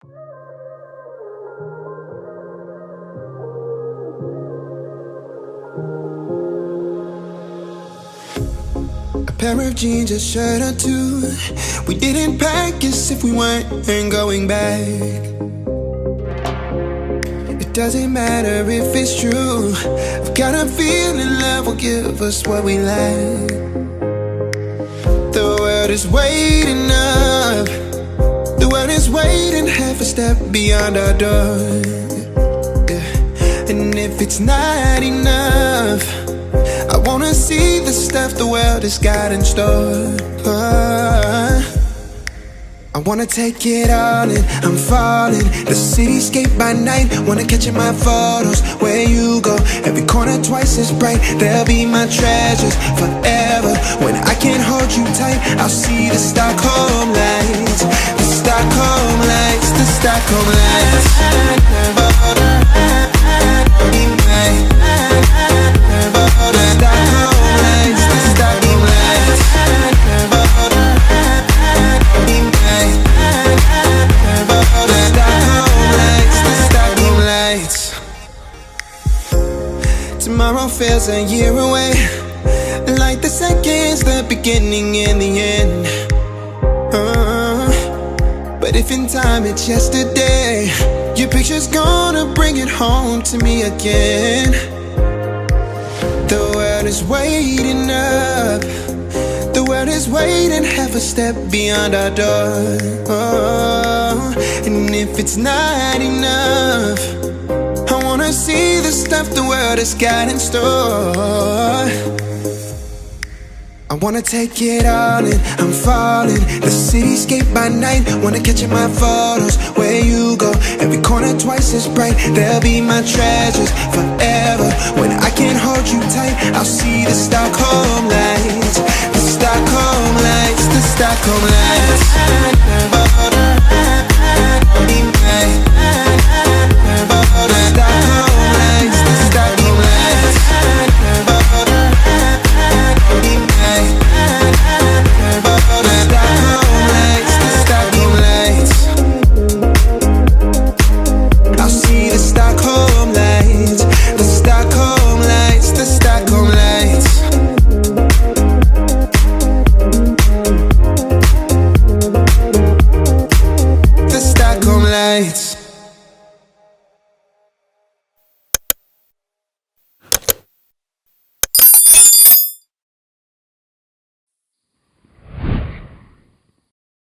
A pair of jeans, a shirt or two. We didn't pack as if we weren't going back. It doesn't matter if it's true. I've got a feeling love will give us what we lack. The world is waiting up. The world is waiting half a step beyond our door. Yeah. And if it's not enough, I wanna see the stuff the world has got in store. I wanna take it all in, I'm falling. The cityscape by night, wanna catch in my photos. Where you go, every corner twice as bright. They'll be my treasures forever. When I can't hold you tight, I'll see the Stockholm lights. The Stockholm lights, the Stockholm lights. Tomorrow feels a year away, like the seconds, the beginning and the end. But if in time it's yesterday, your picture's gonna bring it home to me again. The world is waiting up. The world is waiting half a step beyond our door. And if it's not enough, I wanna see the stuff the world has got in store. I wanna take it all in, I'm falling. The cityscape by night, wanna catch in my photos. Where you go, every corner twice as bright. They'll be my treasures forever. When I can't hold you tight, I'll see the Stockholm lights. The Stockholm lights, the Stockholm lights.